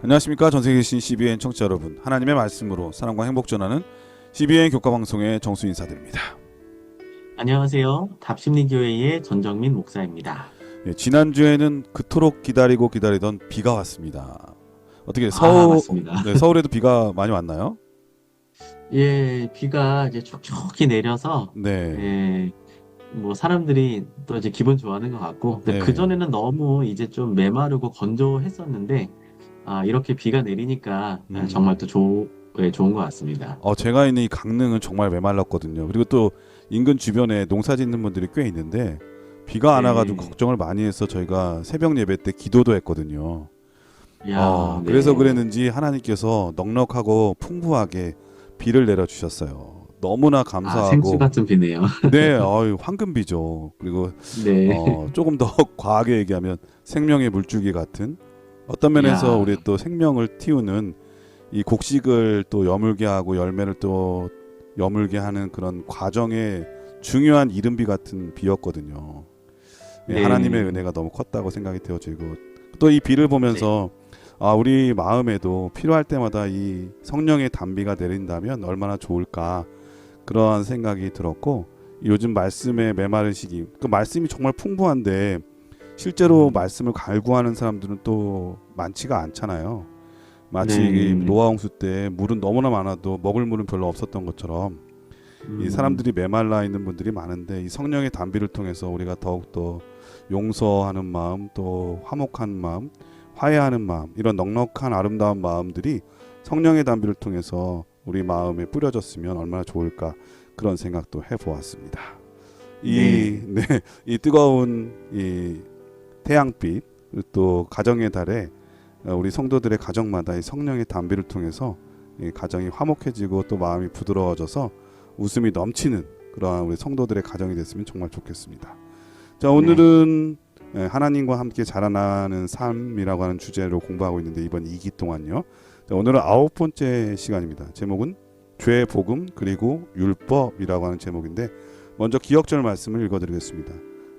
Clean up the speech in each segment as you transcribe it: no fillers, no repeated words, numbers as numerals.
안녕하십니까. 전세계 계신 CBN 청취자 여러분, 하나님의 말씀으로 사랑과 행복 전하는 CBN 교과방송의 정수 인사드립니다. 안녕하세요. 답심리교회의 전정민 목사입니다. 예, 지난주에는 그토록 기다리고 기다리던 비가 왔습니다. 어떻게 맞습니다. 네, 서울에도 비가 많이 왔나요? 예, 비가 이제 촉촉히 내려서, 네, 예, 뭐 사람들이 또 이제 기분 좋아하는 것 같고, 근데 네. 그전에는 너무 이제 좀 메마르고 건조했었는데, 이렇게 비가 내리니까 정말 음, 또 좋은 것 같습니다. 제가 있는 이 강릉은 정말 메말랐거든요. 그리고 또 인근 주변에 농사 짓는 분들이 꽤 있는데 비가 안 와가지고 네. 걱정을 많이 해서 저희가 새벽 예배 때 기도도 했거든요. 야, 그래서 네. 그랬는지 하나님께서 넉넉하고 풍부하게 비를 내려주셨어요. 너무나 생수 감사하고, 같은 비네요. 네, 황금비죠. 그리고, 네. 조금 더 과하게 얘기하면 생명의 물줄기 같은 어떤 면에서 야, 우리 또 생명을 틔우는 이 곡식을 또 여물게 하고 열매를 또 여물게 하는 그런 과정의 중요한 이른비 같은 비였거든요. 예, 하나님의 네. 은혜가 너무 컸다고 생각이 되어지고 또 이 비를 네. 보면서 우리 마음에도 필요할 때마다 이 성령의 단비가 내린다면 얼마나 좋을까 그러한 생각이 들었고 요즘 말씀에 메마른 시기 그 말씀이 정말 풍부한데 실제로 음, 말씀을 갈구하는 사람들은 또 많지가 않잖아요. 마치 이 네. 노아 홍수 때 물은 너무나 많아도 먹을 물은 별로 없었던 것처럼 이 음, 사람들이 메말라 있는 분들이 많은데 이 성령의 단비를 통해서 우리가 더욱더 용서하는 마음 또 화목한 마음 화해하는 마음 이런 넉넉한 아름다운 마음들이 성령의 단비를 통해서 우리 마음에 뿌려졌으면 얼마나 좋을까 그런 생각도 해보았습니다. 이, 네. 네, 이 뜨거운 이 태양빛 또 가정의 달에 우리 성도들의 가정마다 이 성령의 단비를 통해서 이 가정이 화목해지고 또 마음이 부드러워져서 웃음이 넘치는 그러한 우리 성도들의 가정이 됐으면 정말 좋겠습니다. 자, 네. 오늘은 하나님과 함께 자라나는 삶이라고 하는 주제로 공부하고 있는데 이번 2기 동안요. 자, 오늘은 9번째 시간입니다. 제목은 죄, 복음, 그리고 율법이라고 하는 제목인데 먼저 기억절 말씀을 읽어드리겠습니다.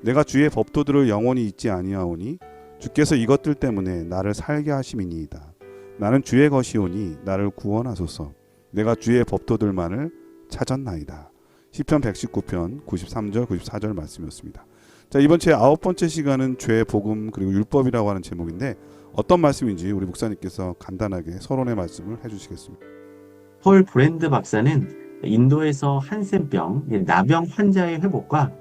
내가 주의 법도들을 영원히 잊지 아니하오니 주께서 이것들 때문에 나를 살게 하심이니이다. 나는 주의 것이오니 나를 구원하소서. 내가 주의 법도들만을 찾았나이다. 시편 119편 93절 94절 말씀이었습니다. 자, 이번 제 9번째 시간은 죄, 복음, 그리고 율법이라고 하는 제목인데 어떤 말씀인지 우리 목사님께서 간단하게 서론의 말씀을 해주시겠습니다. 폴 브랜드 박사는 인도에서 한센병, 나병 환자의 회복과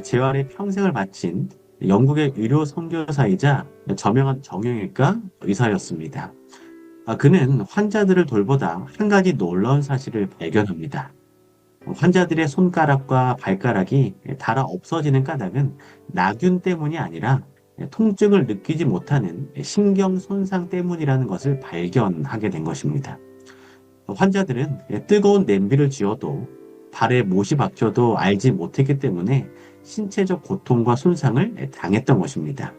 재활에 평생을 바친 영국의 의료 선교사이자 저명한 정형외과 의사였습니다. 그는 환자들을 돌보다 한 가지 놀라운 사실을 발견합니다. 환자들의 손가락과 발가락이 닳아 없어지는 까닭은 나균 때문이 아니라 통증을 느끼지 못하는 신경 손상 때문이라는 것을 발견하게 된 것입니다. 환자들은 뜨거운 냄비를 쥐어도 발에 못이 박혀도 알지 못했기 때문에 신체적 고통과 손상을 당했던 것입니다.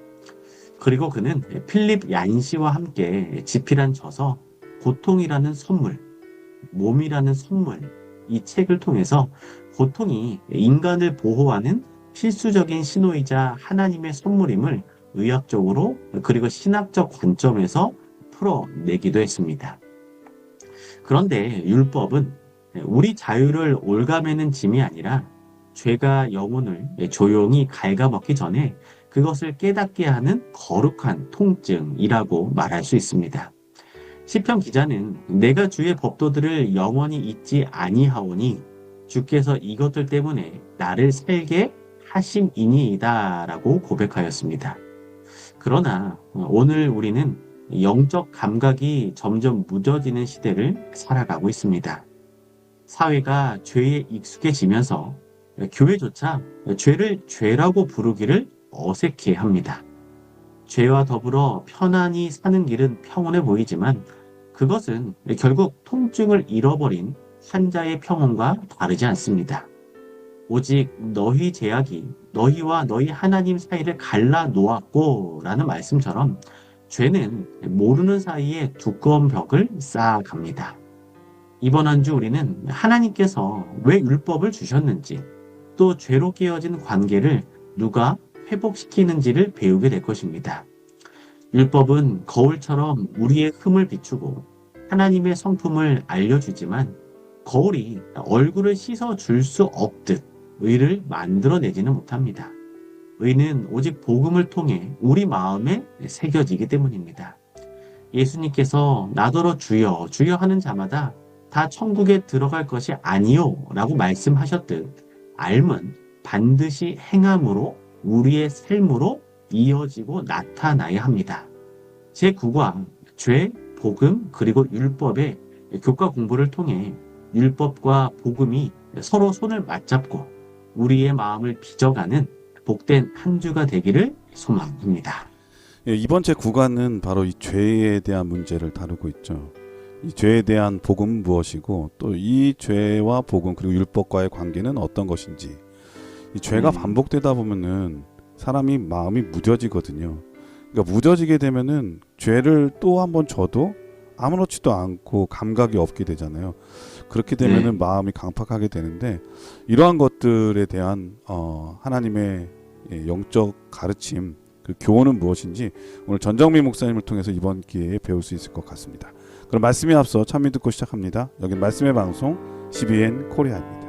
그리고 그는 필립 얀시와 함께 집필한 저서 고통이라는 선물, 몸이라는 선물, 이 책을 통해서 고통이 인간을 보호하는 필수적인 신호이자 하나님의 선물임을 의학적으로 그리고 신학적 관점에서 풀어내기도 했습니다. 그런데 율법은 우리 자유를 올가매는 짐이 아니라 죄가 영혼을 조용히 갉아먹기 전에 그것을 깨닫게 하는 거룩한 통증이라고 말할 수 있습니다. 시편 기자는 내가 주의 법도들을 영원히 잊지 아니하오니 주께서 이것들 때문에 나를 살게 하심이니이다라고 고백하였습니다. 그러나 오늘 우리는 영적 감각이 점점 무뎌지는 시대를 살아가고 있습니다. 사회가 죄에 익숙해지면서 교회조차 죄를 죄라고 부르기를 어색해 합니다. 죄와 더불어 편안히 사는 길은 평온해 보이지만 그것은 결국 통증을 잃어버린 환자의 평온과 다르지 않습니다. 오직 너희 제약이 너희와 너희 하나님 사이를 갈라 놓았고 라는 말씀처럼 죄는 모르는 사이에 두꺼운 벽을 쌓아갑니다. 이번 한 주 우리는 하나님께서 왜 율법을 주셨는지 또 죄로 깨어진 관계를 누가 회복시키는지를 배우게 될 것입니다. 율법은 거울처럼 우리의 흠을 비추고 하나님의 성품을 알려주지만 거울이 얼굴을 씻어 줄 수 없듯 의를 만들어내지는 못합니다. 의는 오직 복음을 통해 우리 마음에 새겨지기 때문입니다. 예수님께서 나더러 주여 주여 하는 자마다 다 천국에 들어갈 것이 아니요 라고 말씀하셨듯 삶은 반드시 행함으로 우리의 삶으로 이어지고 나타나야 합니다. 제9과 죄, 복음, 그리고 율법의 교과 공부를 통해 율법과 복음이 서로 손을 맞잡고 우리의 마음을 빚어가는 복된 한 주가 되기를 소망합니다. 예, 이번 제 구간은 바로 이 죄에 대한 문제를 다루고 있죠. 이 죄에 대한 복음은 무엇이고 또 이 죄와 복음 그리고 율법과의 관계는 어떤 것인지. 이 죄가 네. 반복되다 보면은 사람이 마음이 무뎌지거든요. 그러니까 무뎌지게 되면은 죄를 또 한 번 져도 아무렇지도 않고 감각이 없게 되잖아요. 그렇게 되면은 네. 마음이 강팍하게 되는데 이러한 것들에 대한 하나님의 영적 가르침 그 교훈은 무엇인지 오늘 전정민 목사님을 통해서 이번 기회에 배울 수 있을 것 같습니다. 그럼 말씀에 앞서 찬미 듣고 시작합니다. 여긴 말씀의 방송 CBN 코리아입니다.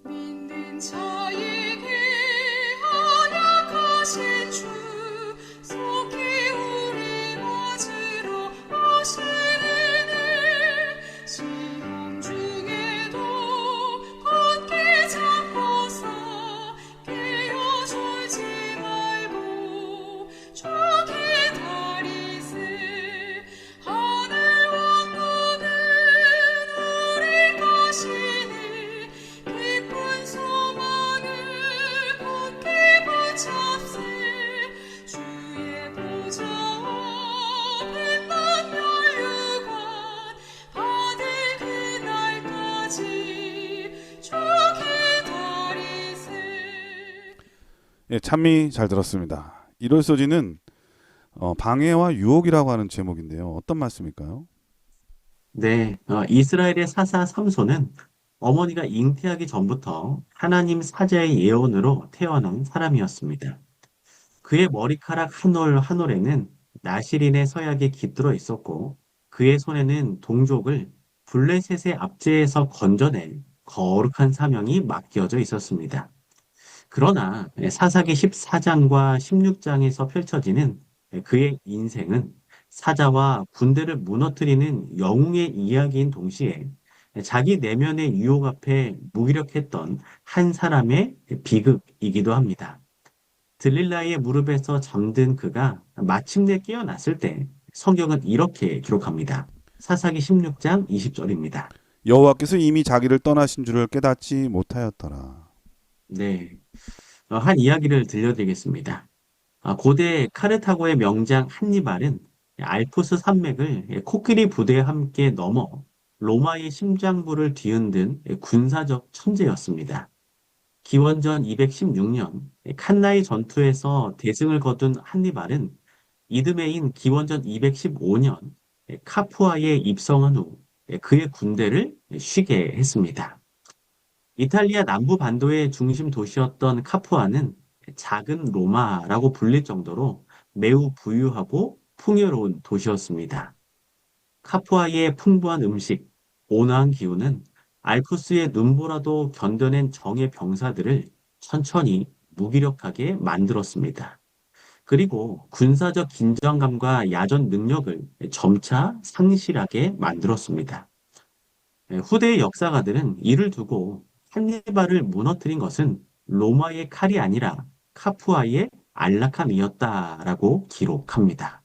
믿는 자에게 언약하신 주 속히 우리 맞으러 오시리니 시험 중에도 굳게 잡고서 깨어졸지 말고 주기 다리세 하늘 왕국은 우리 것이니 기쁜 소망을 굳게 붙잡세 주의 보좌와 빛난 면류관 받을 그날까지 주기 다리세. 예, 찬미 잘 들었습니다. 1월 소지는 방해와 유혹이라고 하는 제목인데요. 어떤 말씀일까요? 네, 이스라엘의 사사 삼손은 어머니가 잉태하기 전부터 하나님 사자의 예언으로 태어난 사람이었습니다. 그의 머리카락 한 올 한 올에는 나시린의 서약이 깃들어 있었고 그의 손에는 동족을 블레셋의 압제에서 건져낼 거룩한 사명이 맡겨져 있었습니다. 그러나 사사기 14장과 16장에서 펼쳐지는 그의 인생은 사자와 군대를 무너뜨리는 영웅의 이야기인 동시에 자기 내면의 유혹 앞에 무기력했던 한 사람의 비극이기도 합니다. 들릴라의 무릎에서 잠든 그가 마침내 깨어났을 때 성경은 이렇게 기록합니다. 사사기 16장 20절입니다. 여호와께서 이미 자기를 떠나신 줄을 깨닫지 못하였더라. 네, 한 이야기를 들려드리겠습니다. 고대 카르타고의 명장 한니발은 알프스 산맥을 코끼리 부대와 함께 넘어 로마의 심장부를 뒤흔든 군사적 천재였습니다. 기원전 216년 칸나이 전투에서 대승을 거둔 한니발은 이듬해인 기원전 215년 카푸아에 입성한 후 그의 군대를 쉬게 했습니다. 이탈리아 남부 반도의 중심 도시였던 카푸아는 작은 로마라고 불릴 정도로 매우 부유하고 풍요로운 도시였습니다. 카푸아의 풍부한 음식, 온화한 기후는 알프스의 눈보라도 견뎌낸 정예 병사들을 천천히 무기력하게 만들었습니다. 그리고 군사적 긴장감과 야전 능력을 점차 상실하게 만들었습니다. 후대의 역사가들은 이를 두고 한니발을 무너뜨린 것은 로마의 칼이 아니라 카푸아의 안락함이었다라고 기록합니다.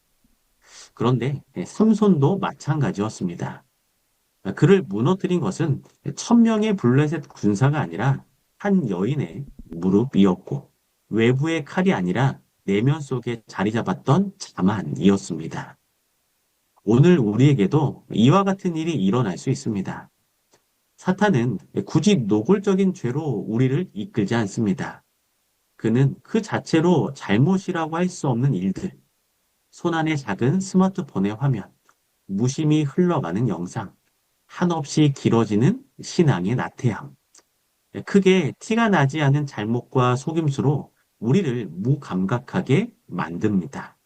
그런데 삼손도 마찬가지였습니다. 그를 무너뜨린 것은 1000명의 블레셋 군사가 아니라 한 여인의 무릎이었고 외부의 칼이 아니라 내면 속에 자리 잡았던 자만이었습니다. 오늘 우리에게도 이와 같은 일이 일어날 수 있습니다. 사탄은 굳이 노골적인 죄로 우리를 이끌지 않습니다. 그는 그 자체로 잘못이라고 할 수 없는 일들, 손안의 작은 스마트폰의 화면, 무심히 흘러가는 영상, 한없이 길어지는 신앙의 나태함, 크게 티가 나지 않은 잘못과 속임수로 우리를 무감각하게 만듭니다.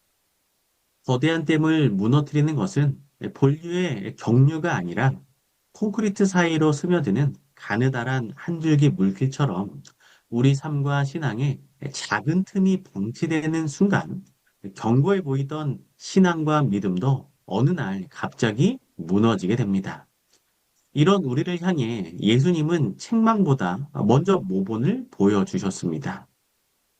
거대한 댐을 무너뜨리는 것은 본류의 경류가 아니라 콘크리트 사이로 스며드는 가느다란 한 줄기 물길처럼 우리 삶과 신앙에 작은 틈이 방치되는 순간 견고해 보이던 신앙과 믿음도 어느 날 갑자기 무너지게 됩니다. 이런 우리를 향해 예수님은 책망보다 먼저 모본을 보여주셨습니다.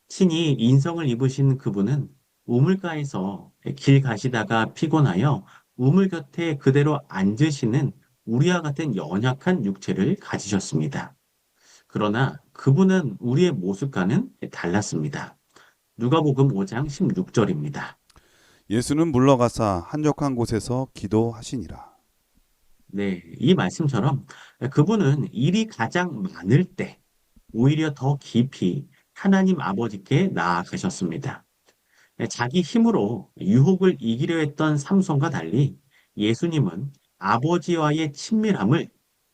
친히 인성을 입으신 그분은 우물가에서 길 가시다가 피곤하여 우물 곁에 그대로 앉으시는 우리와 같은 연약한 육체를 가지셨습니다. 그러나 그분은 우리의 모습과는 달랐습니다. 누가복음 5장 16절입니다. 예수는 물러가사 한적한 곳에서 기도하시니라. 네, 이 말씀처럼 그분은 일이 가장 많을 때 오히려 더 깊이 하나님 아버지께 나아가셨습니다. 자기 힘으로 유혹을 이기려 했던 삼손과 달리 예수님은 아버지와의 친밀함을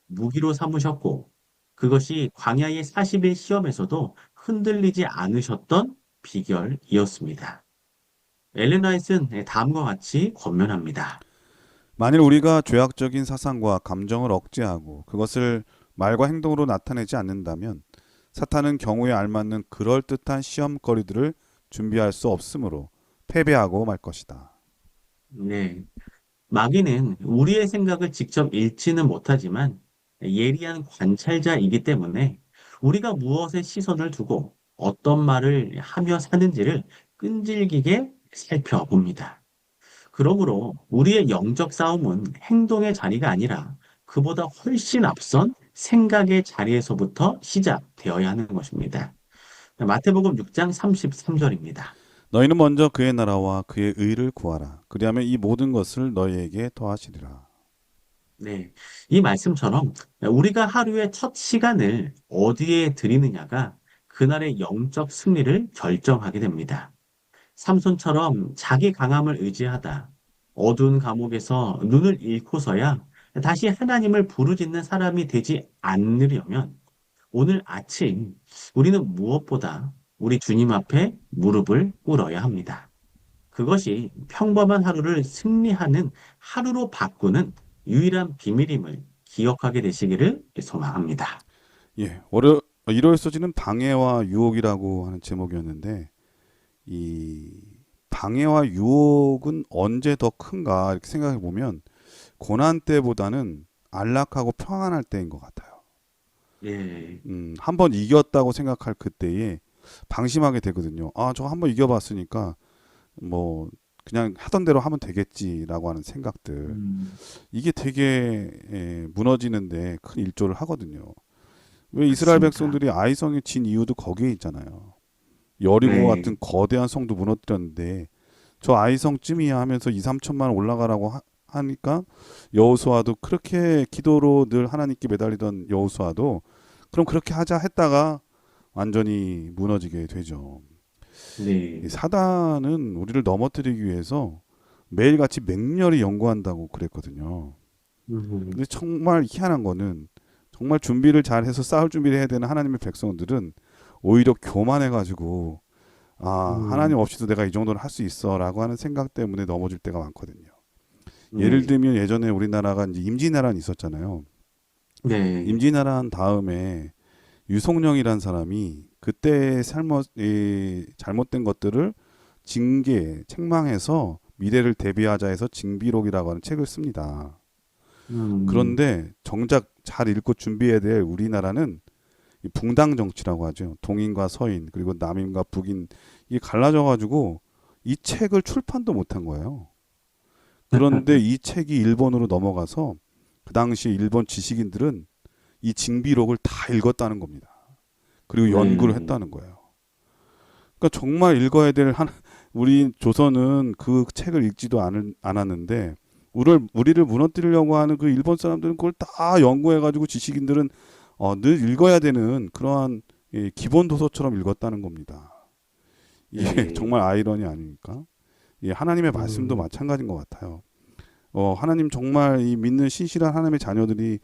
무기로 삼으셨고 그것이 광야의 40일 시험에서도 흔들리지 않으셨던 비결이었습니다. 엘렌 화이트는 다음과 같이 권면합니다. 만일 우리가 죄악적인 사상과 감정을 억제하고 그것을 말과 행동으로 나타내지 않는다면 사탄은 경우에 알맞는 그럴듯한 시험거리들을 준비할 수 없으므로 패배하고 말 것이다. 네, 마귀는 우리의 생각을 직접 읽지는 못하지만 예리한 관찰자이기 때문에 우리가 무엇에 시선을 두고 어떤 말을 하며 사는지를 끈질기게 살펴봅니다. 그러므로 우리의 영적 싸움은 행동의 자리가 아니라 그보다 훨씬 앞선 생각의 자리에서부터 시작되어야 하는 것입니다. 마태복음 6장 33절입니다. 너희는 먼저 그의 나라와 그의 의를 구하라. 그리하면 이 모든 것을 너희에게 더하시리라. 네, 이 말씀처럼 우리가 하루의 첫 시간을 어디에 드리느냐가 그날의 영적 승리를 결정하게 됩니다. 삼손처럼 자기 강함을 의지하다 어두운 감옥에서 눈을 잃고서야 다시 하나님을 부르짖는 사람이 되지 않으려면 오늘 아침 우리는 무엇보다 우리 주님 앞에 무릎을 꿇어야 합니다. 그것이 평범한 하루를 승리하는 하루로 바꾸는 유일한 비밀임을 기억하게 되시기를 소망합니다. 예, 일요일 소지는 방해와 유혹이라고 하는 제목이었는데 이 방해와 유혹은 언제 더 큰가 이렇게 생각해 보면 고난 때보다는 안락하고 평안할 때인 것 같아요. 예, 한번 이겼다고 생각할 그때에 방심하게 되거든요. 아, 저 한번 이겨봤으니까 뭐 그냥 하던 대로 하면 되겠지라고 하는 생각들. 음, 이게 되게 무너지는데 큰 일조를 하거든요. 왜 이스라엘 맞습니다. 백성들이 아이성에 진 이유도 거기에 있잖아요. 여리고 네, 같은 거대한 성도 무너뜨렸는데 저 아이성쯤이야 하면서 2, 3천만 올라가라고 하니까 여호수아도 그렇게 기도로 늘 하나님께 매달리던 여호수아도 그럼 그렇게 하자 했다가 완전히 무너지게 되죠. 네, 이 사단은 우리를 넘어뜨리기 위해서 매일같이 맹렬히 연구한다고 그랬거든요. 음, 근데 정말 희한한 거는 정말 준비를 잘해서 싸울 준비를 해야 되는 하나님의 백성들은 오히려 교만해가지고 하나님 음, 없이도 내가 이 정도는 할 수 있어라고 하는 생각 때문에 넘어질 때가 많거든요. 예를 네, 들면 예전에 우리나라가 이제 임진왜란이 있었잖아요. 네, 임진왜란 다음에 유송령이란 사람이 그때 잘못된 것들을 책망해서 미래를 대비하자 해서 징비록이라고 하는 책을 씁니다. 음, 그런데 정작 잘 읽고 준비해야 될 우리나라는 이 붕당 정치라고 하죠. 동인과 서인 그리고 남인과 북인 이게 갈라져가지고 이 책을 출판도 못한 거예요. 그런데 이 책이 일본으로 넘어가서 그 당시 일본 지식인들은 이 징비록을 다 읽었다는 겁니다. 그리고 연구를 네, 했다는 거예요. 그러니까 정말 읽어야 될 우리 조선은 그 책을 읽지도 않았는데 우리를 무너뜨리려고 하는 그 일본 사람들은 그걸 다 연구해가지고 지식인들은 늘 읽어야 되는 그러한 기본 도서처럼 읽었다는 겁니다. 이게 네. 정말 아이러니 아닙니까? 하나님의 말씀도 음, 마찬가지인 것 같아요. 하나님 정말 이 믿는 신실한 하나님의 자녀들이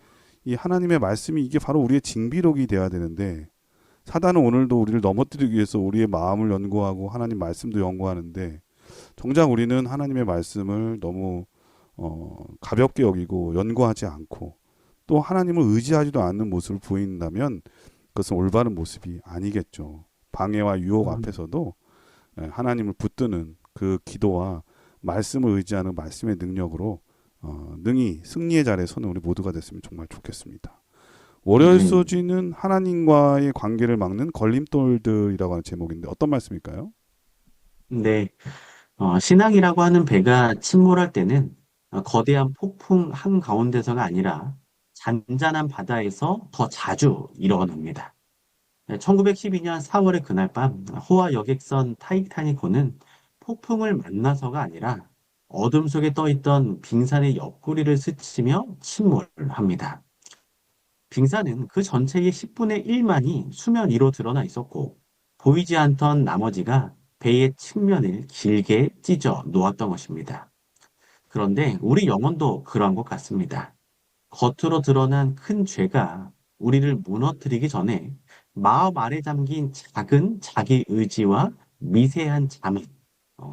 이 하나님의 말씀이 이게 바로 우리의 징비록이 돼야 되는데 사단은 오늘도 우리를 넘어뜨리기 위해서 우리의 마음을 연구하고 하나님 말씀도 연구하는데 정작 우리는 하나님의 말씀을 너무 가볍게 여기고 연구하지 않고 또 하나님을 의지하지도 않는 모습을 보인다면 그것은 올바른 모습이 아니겠죠. 방해와 유혹 음, 앞에서도 하나님을 붙드는 그 기도와 말씀을 의지하는 말씀의 능력으로 능히 승리의 자리에 서는 우리 모두가 됐으면 정말 좋겠습니다. 월요일 네. 소지는 하나님과의 관계를 막는 걸림돌들이라고 하는 제목인데 어떤 말씀일까요? 네. 신앙이라고 하는 배가 침몰할 때는 거대한 폭풍 한가운데서가 아니라 잔잔한 바다에서 더 자주 일어납니다. 1912년 4월의 그날 밤 호화 여객선 타이타닉호는 폭풍을 만나서가 아니라 어둠 속에 떠있던 빙산의 옆구리를 스치며 침몰합니다. 빙산은 그 전체의 10분의 1만이 수면 위로 드러나 있었고 보이지 않던 나머지가 배의 측면을 길게 찢어 놓았던 것입니다. 그런데 우리 영혼도 그러한 것 같습니다. 겉으로 드러난 큰 죄가 우리를 무너뜨리기 전에 마음 아래 잠긴 작은 자기 의지와 미세한 자만,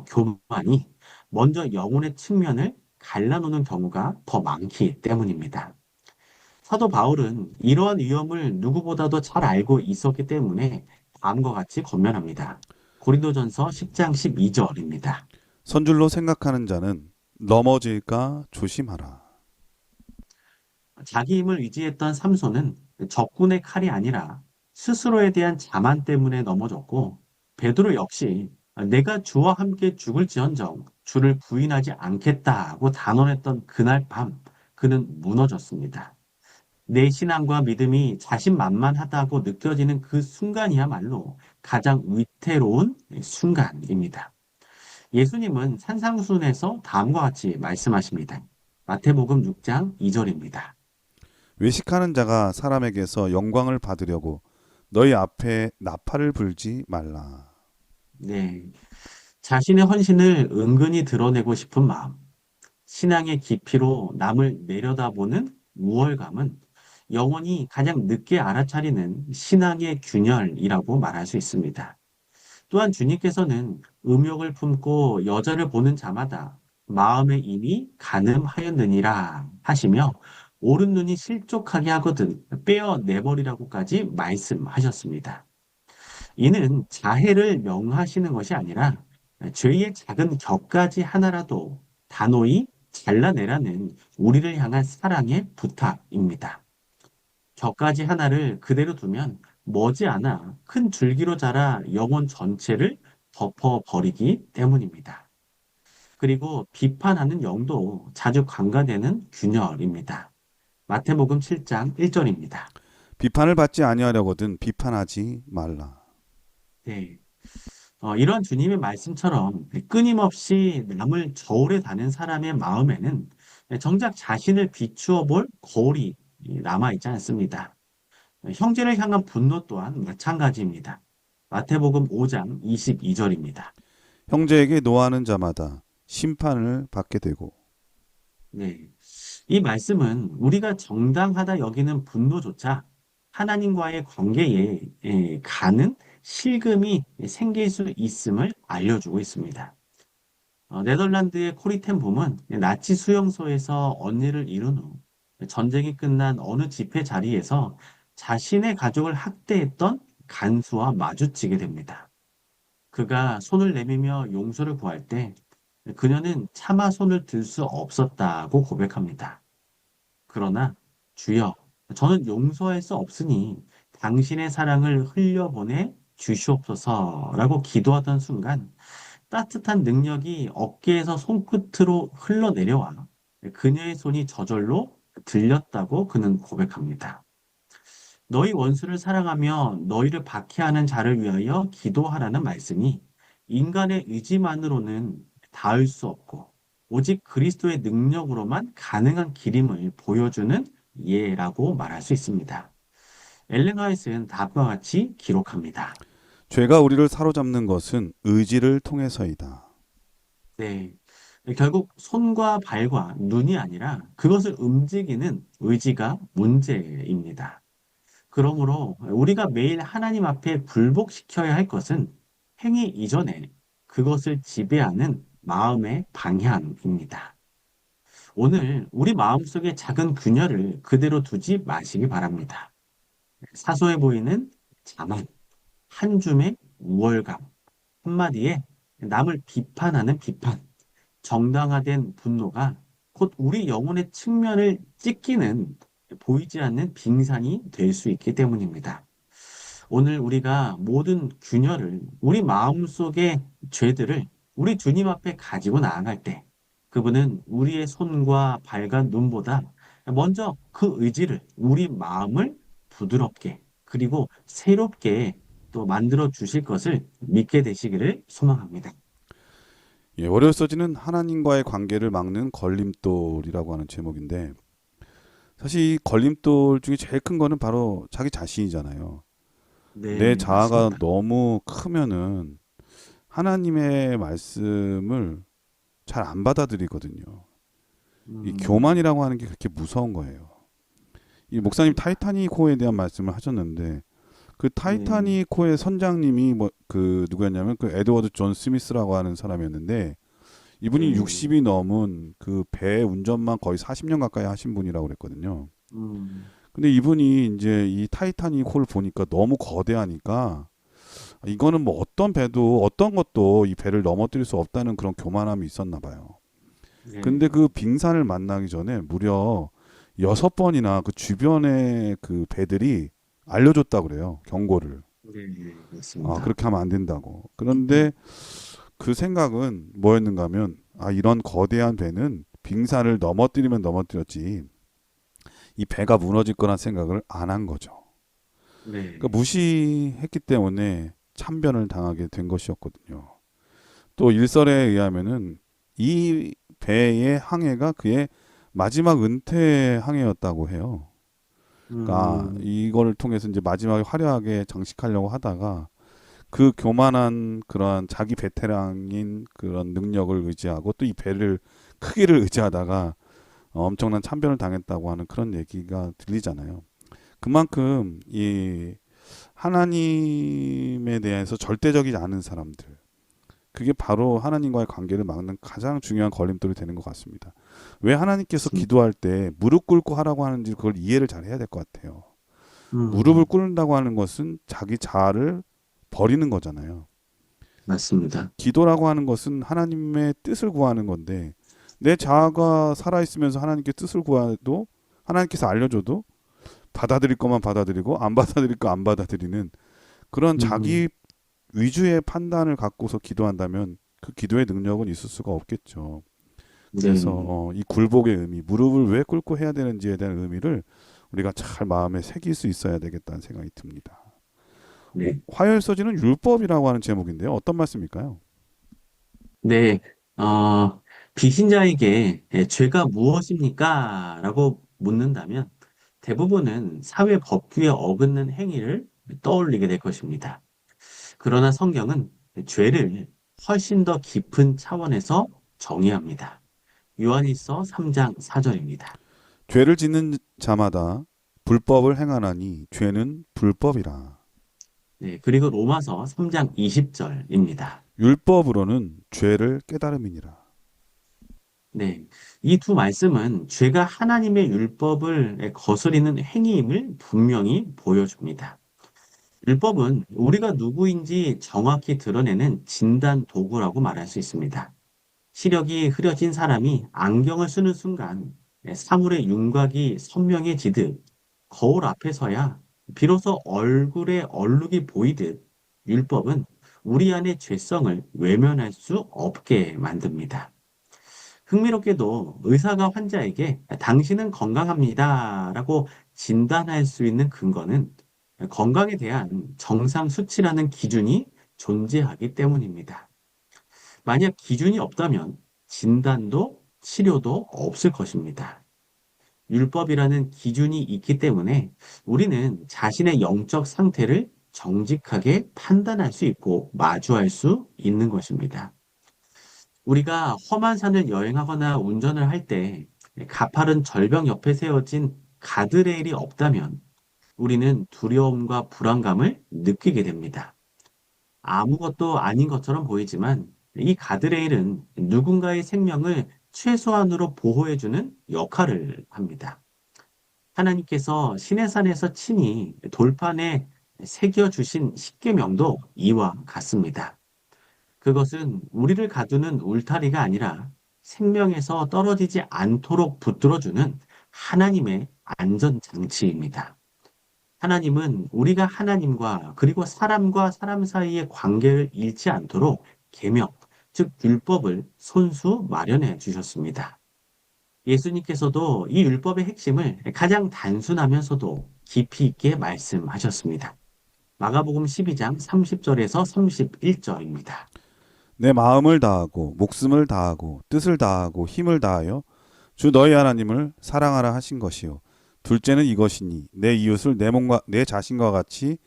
교만이 먼저 영혼의 측면을 갈라놓는 경우가 더 많기 때문입니다. 사도 바울은 이러한 위험을 누구보다도 잘 알고 있었기 때문에 다음과 같이 권면합니다. 고린도전서 10장 12절입니다. 선줄로 생각하는 자는 넘어질까 조심하라. 자기 힘을 의지했던 삼손은 적군의 칼이 아니라 스스로에 대한 자만 때문에 넘어졌고 베드로 역시 내가 주와 함께 죽을지언정 주를 부인하지 않겠다고 단언했던 그날 밤 그는 무너졌습니다. 내 신앙과 믿음이 자신만만하다고 느껴지는 그 순간이야말로 가장 위태로운 순간입니다. 예수님은 산상수훈에서 다음과 같이 말씀하십니다. 마태복음 6장 2절입니다. 외식하는 자가 사람에게서 영광을 받으려고 너희 앞에 나팔을 불지 말라. 네. 자신의 헌신을 은근히 드러내고 싶은 마음, 신앙의 깊이로 남을 내려다보는 우월감은 영원히 가장 늦게 알아차리는 신앙의 균열이라고 말할 수 있습니다. 또한 주님께서는 음욕을 품고 여자를 보는 자마다 마음에 이미 간음하였느니라 하시며 오른 눈이 실족하게 하거든 빼어 내버리라고까지 말씀하셨습니다. 이는 자해를 명하시는 것이 아니라 죄의 작은 격가지 하나라도 단호히 잘라내라는 우리를 향한 사랑의 부탁입니다. 격가지 하나를 그대로 두면 머지않아 큰 줄기로 자라 영혼 전체를 덮어버리기 때문입니다. 그리고 비판하는 영도 자주 관가되는 균열입니다. 마태복음 7장 1절입니다. 비판을 받지 아니하려거든 비판하지 말라. 네. 이런 주님의 말씀처럼 끊임없이 남을 저울에 다는 사람의 마음에는 정작 자신을 비추어 볼 거울이 남아있지 않습니다. 형제를 향한 분노 또한 마찬가지입니다. 마태복음 5장 22절입니다. 형제에게 노하는 자마다 심판을 받게 되고 네. 이 말씀은 우리가 정당하다 여기는 분노조차 하나님과의 관계에 가는 실금이 생길 수 있음을 알려주고 있습니다. 네덜란드의 코리텐 봄은 나치 수용소에서 언니를 잃은 후 전쟁이 끝난 어느 집회 자리에서 자신의 가족을 학대했던 간수와 마주치게 됩니다. 그가 손을 내밀며 용서를 구할 때 그녀는 차마 손을 들 수 없었다고 고백합니다. 그러나 주여, 저는 용서할 수 없으니 당신의 사랑을 흘려보내 주시옵소서라고 기도하던 순간 따뜻한 능력이 어깨에서 손끝으로 흘러내려와 그녀의 손이 저절로 들렸다고 그는 고백합니다. 너희 원수를 사랑하며 너희를 박해하는 자를 위하여 기도하라는 말씀이 인간의 의지만으로는 닿을 수 없고 오직 그리스도의 능력으로만 가능한 길임을 보여주는 예라고 말할 수 있습니다. 엘렌 화이트는 다음과 같이 기록합니다. 죄가 우리를 사로잡는 것은 의지를 통해서이다. 네. 결국 손과 발과 눈이 아니라 그것을 움직이는 의지가 문제입니다. 그러므로 우리가 매일 하나님 앞에 굴복시켜야 할 것은 행위 이전에 그것을 지배하는 마음의 방향입니다. 오늘 우리 마음속의 작은 균열을 그대로 두지 마시기 바랍니다. 사소해 보이는 자만, 한 줌의 우월감, 한마디에 남을 비판하는 비판, 정당화된 분노가 곧 우리 영혼의 측면을 찢기는 보이지 않는 빙산이 될 수 있기 때문입니다. 오늘 우리가 모든 균열을 우리 마음속의 죄들을 우리 주님 앞에 가지고 나아갈 때 그분은 우리의 손과 발과 눈보다 먼저 그 의지를 우리 마음을 부드럽게 그리고 새롭게 또 만들어 주실 것을 믿게 되시기를 소망합니다. 예, 월요일 서지는 하나님과의 관계를 막는 걸림돌이라고 하는 제목인데 사실 이 걸림돌 중에 제일 큰 거는 바로 자기 자신이잖아요. 내 네, 자아가 맞습니다. 너무 크면은 하나님의 말씀을 잘 안 받아들이거든요. 이 음, 교만이라고 하는 게 그렇게 무서운 거예요. 이 목사님 타이타닉호에 대한 말씀을 하셨는데 그 네, 타이타닉호의 선장님이 뭐 그 누구였냐면 그 에드워드 존 스미스라고 하는 사람이었는데 이분이 네, 60이 넘은 그 배 운전만 거의 40년 가까이 하신 분이라고 그랬거든요. 음, 근데 이분이 이제 이 타이타닉호를 보니까 너무 거대하니까 이거는 뭐 어떤 배도 어떤 것도 이 배를 넘어뜨릴 수 없다는 그런 교만함이 있었나 봐요. 근데 네, 그 빙산을 만나기 전에 무려 6번이나 그 주변의 그 배들이 알려줬다 그래요. 경고를. 네, 아, 맞습니다. 그렇게 하면 안 된다고. 그런데 그 생각은 뭐였는가 하면 아, 이런 거대한 배는 빙산을 넘어뜨리면 넘어뜨렸지 이 배가 무너질 거란 생각을 안 한 거죠. 그러니까 네, 무시했기 때문에 참변을 당하게 된 것이었거든요. 또 일설에 의하면은 이 배의 항해가 그의 마지막 은퇴 항해였다고 해요. 그러니까 음, 이걸 통해서 이제 마지막에 화려하게 장식하려고 하다가 그 교만한 그러한 자기 베테랑인 그런 능력을 의지하고 또 이 배를 크기를 의지하다가 엄청난 참변을 당했다고 하는 그런 얘기가 들리잖아요. 그만큼 이 하나님에 대해서 절대적이지 않은 사람들 그게 바로 하나님과의 관계를 막는 가장 중요한 걸림돌이 되는 것 같습니다. 왜 하나님께서 맞습니다. 기도할 때 무릎 꿇고 하라고 하는지 그걸 이해를 잘 해야 될 것 같아요. 무릎을 음, 꿇는다고 하는 것은 자기 자아를 버리는 거잖아요. 맞습니다. 기도라고 하는 것은 하나님의 뜻을 구하는 건데 내 자아가 살아있으면서 하나님께 뜻을 구해도 하나님께서 알려줘도 받아들일 것만 받아들이고 안 받아들일 거 안 받아들이는 그런 음, 자기 위주의 판단을 갖고서 기도한다면 그 기도의 능력은 있을 수가 없겠죠. 그래서 네, 이 굴복의 의미, 무릎을 왜 꿇고 해야 되는지에 대한 의미를 우리가 잘 마음에 새길 수 있어야 되겠다는 생각이 듭니다. 네, 화요일 서지는 율법이라고 하는 제목인데요. 어떤 말씀일까요? 네, 비신자에게 죄가 무엇입니까? 라고 묻는다면 대부분은 사회 법규에 어긋는 행위를 떠올리게 될 것입니다. 그러나 성경은 죄를 훨씬 더 깊은 차원에서 정의합니다. 요한일서 3장 4절입니다. 죄를 짓는 자마다 불법을 행하나니 죄는 불법이라. 네, 그리고 로마서 3장 20절입니다. 율법으로는 죄를 깨달음이니라. 네, 이 두 말씀은 죄가 하나님의 율법을 거스리는 행위임을 분명히 보여줍니다. 율법은 우리가 누구인지 정확히 드러내는 진단 도구라고 말할 수 있습니다. 시력이 흐려진 사람이 안경을 쓰는 순간 사물의 윤곽이 선명해지듯 거울 앞에서야 비로소 얼굴에 얼룩이 보이듯 율법은 우리 안의 죄성을 외면할 수 없게 만듭니다. 흥미롭게도 의사가 환자에게 당신은 건강합니다라고 진단할 수 있는 근거는 건강에 대한 정상 수치라는 기준이 존재하기 때문입니다. 만약 기준이 없다면 진단도 치료도 없을 것입니다. 율법이라는 기준이 있기 때문에 우리는 자신의 영적 상태를 정직하게 판단할 수 있고 마주할 수 있는 것입니다. 우리가 험한 산을 여행하거나 운전을 할 때 가파른 절벽 옆에 세워진 가드레일이 없다면 우리는 두려움과 불안감을 느끼게 됩니다. 아무것도 아닌 것처럼 보이지만 이 가드레일은 누군가의 생명을 최소한으로 보호해주는 역할을 합니다. 하나님께서 시내산에서 친히 돌판에 새겨주신 십계명도 이와 같습니다. 그것은 우리를 가두는 울타리가 아니라 생명에서 떨어지지 않도록 붙들어주는 하나님의 안전장치입니다. 하나님은 우리가 하나님과 그리고 사람과 사람 사이의 관계를 잃지 않도록 계명, 즉 율법을 손수 마련해 주셨습니다. 예수님께서도 이 율법의 핵심을 가장 단순하면서도 깊이 있게 말씀하셨습니다. 마가복음 12장 30절에서 31절입니다. 내 마음을 다하고 목숨을 다하고 뜻을 다하고 힘을 다하여 주 너희 하나님을 사랑하라 하신 것이요 둘째는 이것이니 내 이웃을 내 몸과 내 자신과 같이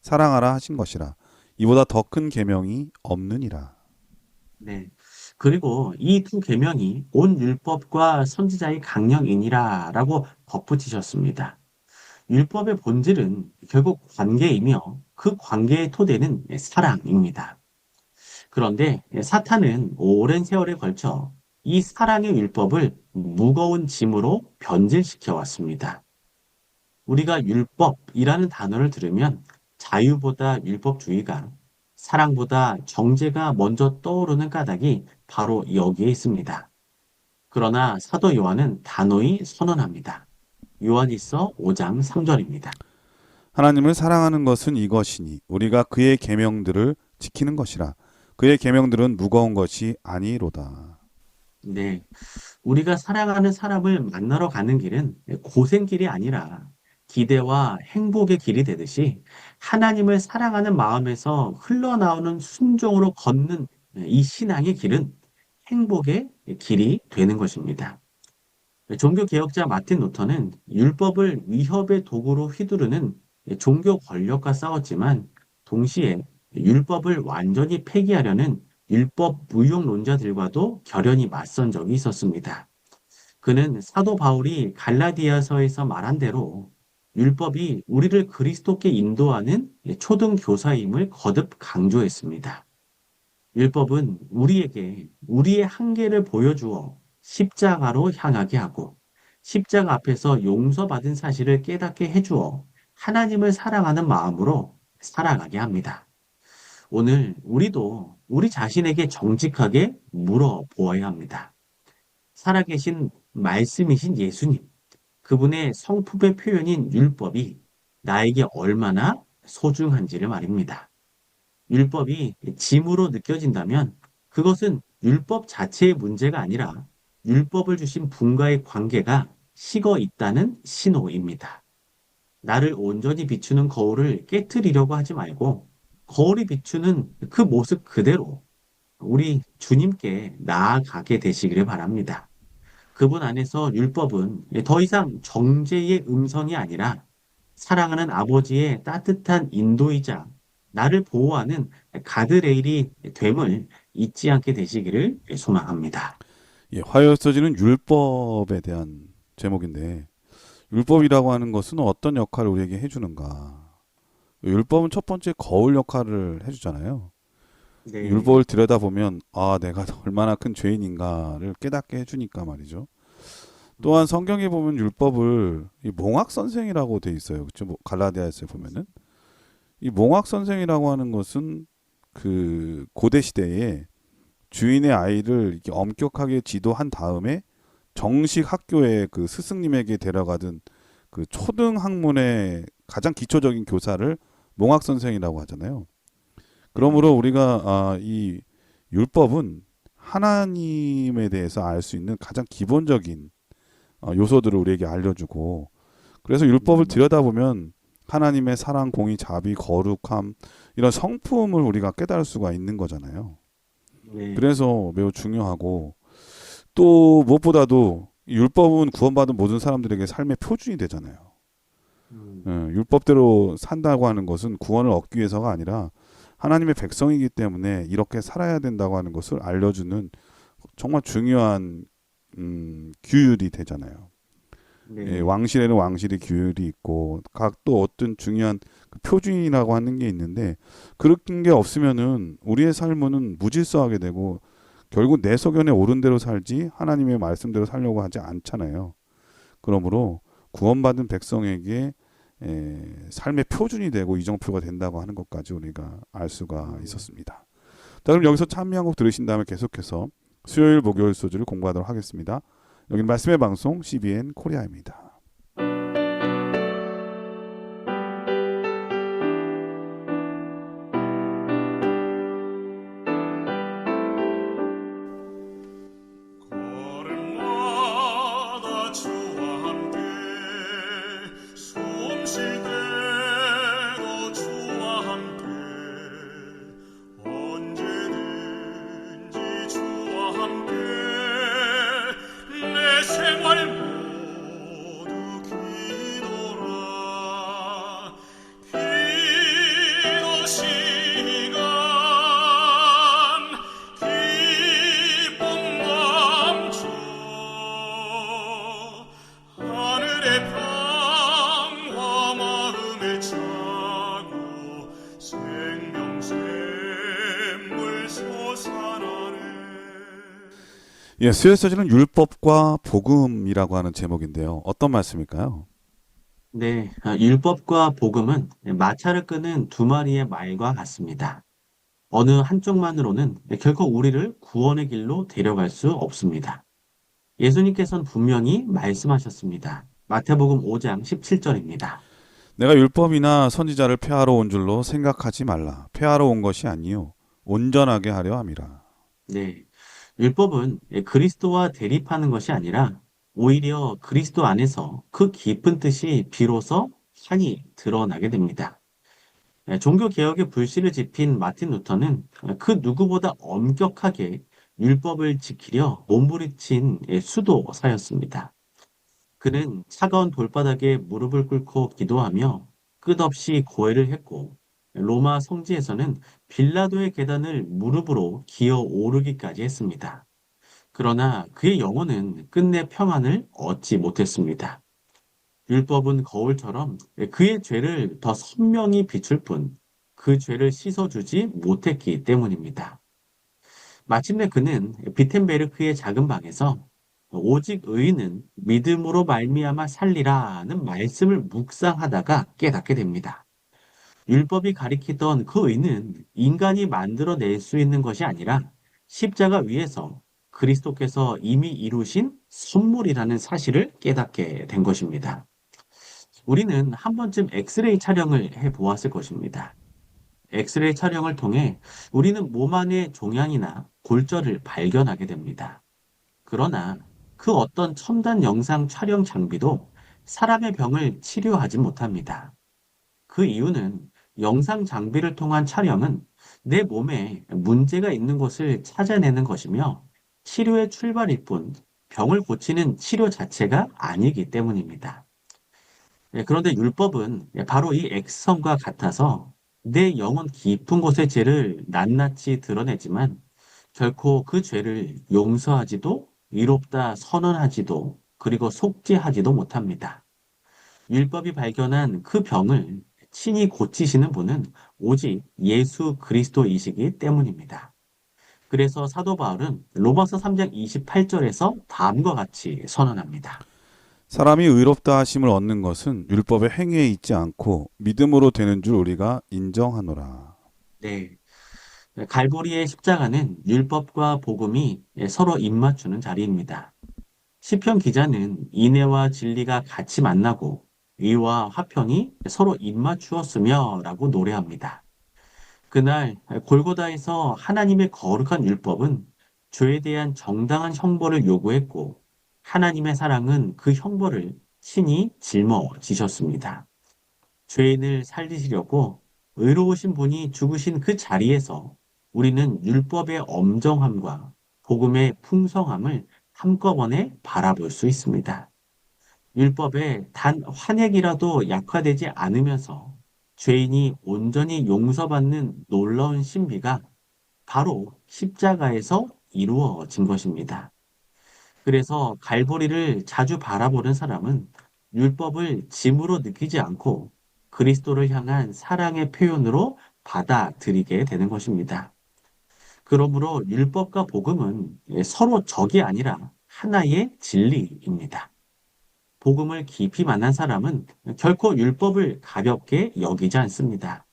사랑하라 하신 것이라 이보다 더 큰 계명이 없느니라. 네. 그리고 이 두 계명이 온 율법과 선지자의 강령이니라라고 덧붙이셨습니다. 율법의 본질은 결국 관계이며 그 관계의 토대는 사랑입니다. 그런데 사탄은 오랜 세월에 걸쳐 이 사랑의 율법을 무거운 짐으로 변질시켜 왔습니다. 우리가 율법이라는 단어를 들으면 자유보다 율법주의가, 사랑보다 정죄가 먼저 떠오르는 까닭이 바로 여기에 있습니다. 그러나 사도 요한은 단호히 선언합니다. 요한일서 5장 3절입니다. 하나님을 사랑하는 것은 이것이니 우리가 그의 계명들을 지키는 것이라 그의 계명들은 무거운 것이 아니로다. 네. 우리가 사랑하는 사람을 만나러 가는 길은 고생길이 아니라 기대와 행복의 길이 되듯이 하나님을 사랑하는 마음에서 흘러나오는 순종으로 걷는 이 신앙의 길은 행복의 길이 되는 것입니다. 종교개혁자 마틴 루터는 율법을 위협의 도구로 휘두르는 종교 권력과 싸웠지만 동시에 율법을 완전히 폐기하려는 율법 무용론자들과도 결연히 맞선 적이 있었습니다. 그는 사도 바울이 갈라디아서에서 말한 대로 율법이 우리를 그리스도께 인도하는 초등 교사임을 거듭 강조했습니다. 율법은 우리에게 우리의 한계를 보여주어 십자가로 향하게 하고 십자가 앞에서 용서받은 사실을 깨닫게 해주어 하나님을 사랑하는 마음으로 살아가게 합니다. 오늘 우리도 우리 자신에게 정직하게 물어보아야 합니다. 살아계신 말씀이신 예수님, 그분의 성품의 표현인 율법이 나에게 얼마나 소중한지를 말입니다. 율법이 짐으로 느껴진다면 그것은 율법 자체의 문제가 아니라 율법을 주신 분과의 관계가 식어 있다는 신호입니다. 나를 온전히 비추는 거울을 깨트리려고 하지 말고 거울이 비추는 그 모습 그대로 우리 주님께 나아가게 되시기를 바랍니다. 그분 안에서 율법은 더 이상 정죄의 음성이 아니라 사랑하는 아버지의 따뜻한 인도이자 나를 보호하는 가드레일이 됨을 잊지 않게 되시기를 소망합니다. 예, 화요서지는 율법에 대한 제목인데 율법이라고 하는 것은 어떤 역할을 우리에게 해주는가? 율법은 첫 번째 거울 역할을 해주잖아요. 네, 율법을 들여다보면 아 내가 얼마나 큰 죄인인가를 깨닫게 해주니까 말이죠. 또한 성경에 보면 율법을 이 몽학 선생이라고 돼 있어요. 그렇죠? 뭐 갈라디아서에 보면은 이 몽학 선생이라고 하는 것은 그 고대 시대에 주인의 아이를 이렇게 엄격하게 지도한 다음에 정식 학교에 그 스승님에게 데려가던 그 초등 학문의 가장 기초적인 교사를 몽학 선생이라고 하잖아요. 그러므로 우리가 이 율법은 하나님에 대해서 알 수 있는 가장 기본적인 요소들을 우리에게 알려주고 그래서 율법을 들여다보면 하나님의 사랑, 공의, 자비, 거룩함 이런 성품을 우리가 깨달을 수가 있는 거잖아요. 네, 그래서 매우 중요하고 또 무엇보다도 율법은 구원받은 모든 사람들에게 삶의 표준이 되잖아요. 율법대로 산다고 하는 것은 구원을 얻기 위해서가 아니라 하나님의 백성이기 때문에 이렇게 살아야 된다고 하는 것을 알려주는 정말 중요한 규율이 되잖아요. 네. 예, 왕실에는 왕실의 규율이 있고 각 또 어떤 중요한 그 표준이라고 하는 게 있는데 그런 게 없으면은 우리의 삶은 무질서하게 되고 결국 내 소견에 옳은 대로 살지 하나님의 말씀대로 살려고 하지 않잖아요. 그러므로 구원받은 백성에게 삶의 표준이 되고 이정표가 된다고 하는 것까지 우리가 알 수가 있었습니다. 자, 그럼 여기서 찬미 한 곡 들으신 다음에 계속해서 수요일 목요일 소주를 공부하도록 하겠습니다. 여기는 말씀의 방송 CBN 코리아입니다. 걸음마다 주와 함께 숨 쉴 때도 주와 함께 언제든지 주와 함께 내 생활 모두 기도라 기도 시간 기쁨 넘쳐 하늘의 평화 마음에 차고 생명샘물 솟아나네. 예, 수요일 소주는 율법과 복음이라고 하는 제목인데요. 어떤 말씀일까요? 네, 율법과 복음은 마차를 끄는 두 마리의 말과 같습니다. 어느 한쪽만으로는 결코 우리를 구원의 길로 데려갈 수 없습니다. 예수님께서는 분명히 말씀하셨습니다. 마태복음 5장 17절입니다. 내가 율법이나 선지자를 폐하러 온 줄로 생각하지 말라. 폐하러 온 것이 아니요 온전하게 하려 함이라. 네, 율법은 그리스도와 대립하는 것이 아니라 오히려 그리스도 안에서 그 깊은 뜻이 비로소 환히 드러나게 됩니다. 종교 개혁의 불씨를 지핀 마틴 루터는 그 누구보다 엄격하게 율법을 지키려 몸부림친 수도사였습니다. 그는 차가운 돌바닥에 무릎을 꿇고 기도하며 끝없이 고해를 했고 로마 성지에서는 빌라도의 계단을 무릎으로 기어 오르기까지 했습니다. 그러나 그의 영혼은 끝내 평안을 얻지 못했습니다. 율법은 거울처럼 그의 죄를 더 선명히 비출 뿐 그 죄를 씻어주지 못했기 때문입니다. 마침내 그는 비텐베르크의 작은 방에서 오직 의인은 믿음으로 말미암아 살리라는 말씀을 묵상하다가 깨닫게 됩니다. 율법이 가리키던 그 의는 인간이 만들어낼 수 있는 것이 아니라 십자가 위에서 그리스도께서 이미 이루신 선물이라는 사실을 깨닫게 된 것입니다. 우리는 한 번쯤 엑스레이 촬영을 해 보았을 것입니다. 엑스레이 촬영을 통해 우리는 몸 안의 종양이나 골절을 발견하게 됩니다. 그러나 그 어떤 첨단 영상 촬영 장비도 사람의 병을 치료하지 못합니다. 그 이유는 영상 장비를 통한 촬영은 내 몸에 문제가 있는 것을 찾아내는 것이며 치료의 출발일 뿐 병을 고치는 치료 자체가 아니기 때문입니다. 그런데 율법은 바로 이 X선과 같아서 내 영혼 깊은 곳의 죄를 낱낱이 드러내지만 결코 그 죄를 용서하지도 의롭다 선언하지도 그리고 속죄하지도 못합니다. 율법이 발견한 그 병을 친히 고치시는 분은 오직 예수 그리스도이시기 때문입니다. 그래서 사도 바울은 로마서 3장 28절에서 다음과 같이 선언합니다. 사람이 의롭다 하심을 얻는 것은 율법의 행위에 있지 않고 믿음으로 되는 줄 우리가 인정하노라. 네. 갈보리의 십자가는 율법과 복음이 서로 입맞추는 자리입니다. 시편 기자는 인애와 진리가 같이 만나고 의와 화평이 서로 입맞추었으며 라고 노래합니다. 그날 골고다에서 하나님의 거룩한 율법은 죄에 대한 정당한 형벌을 요구했고 하나님의 사랑은 그 형벌을 친히 짊어지셨습니다. 죄인을 살리시려고 의로우신 분이 죽으신 그 자리에서 우리는 율법의 엄정함과 복음의 풍성함을 한꺼번에 바라볼 수 있습니다. 율법에 단 환액이라도 약화되지 않으면서 죄인이 온전히 용서받는 놀라운 신비가 바로 십자가에서 이루어진 것입니다. 그래서 갈보리를 자주 바라보는 사람은 율법을 짐으로 느끼지 않고 그리스도를 향한 사랑의 표현으로 받아들이게 되는 것입니다. 그러므로 율법과 복음은 서로 적이 아니라 하나의 진리입니다. 복음을 깊이 만난 사람은 결코 율법을 가볍게 여기지 않습니다.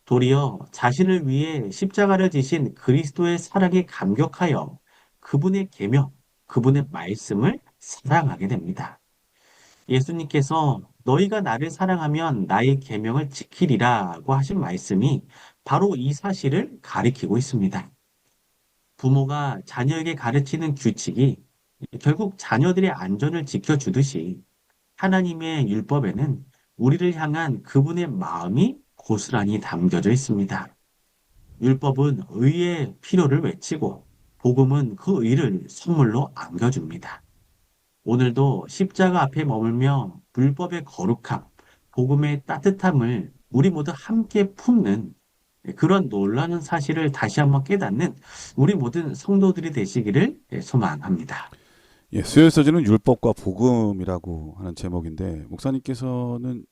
도리어 자신을 위해 십자가를 지신 그리스도의 사랑에 감격하여 그분의 계명, 그분의 말씀을 사랑하게 됩니다. 예수님께서 너희가 나를 사랑하면 나의 계명을 지키리라고 하신 말씀이 바로 이 사실을 가리키고 있습니다. 부모가 자녀에게 가르치는 규칙이 결국 자녀들의 안전을 지켜주듯이 하나님의 율법에는 우리를 향한 그분의 마음이 고스란히 담겨져 있습니다. 율법은 의의 필요를 외치고 복음은 그 의를 선물로 안겨줍니다. 오늘도 십자가 앞에 머물며 율법의 거룩함, 복음의 따뜻함을 우리 모두 함께 품는 그런 놀라는 사실을 다시 한번 깨닫는 우리 모든 성도들이 되시기를 소망합니다. 예, 수요일 서지는 율법과 복음이라고 하는 제목인데 목사님께서는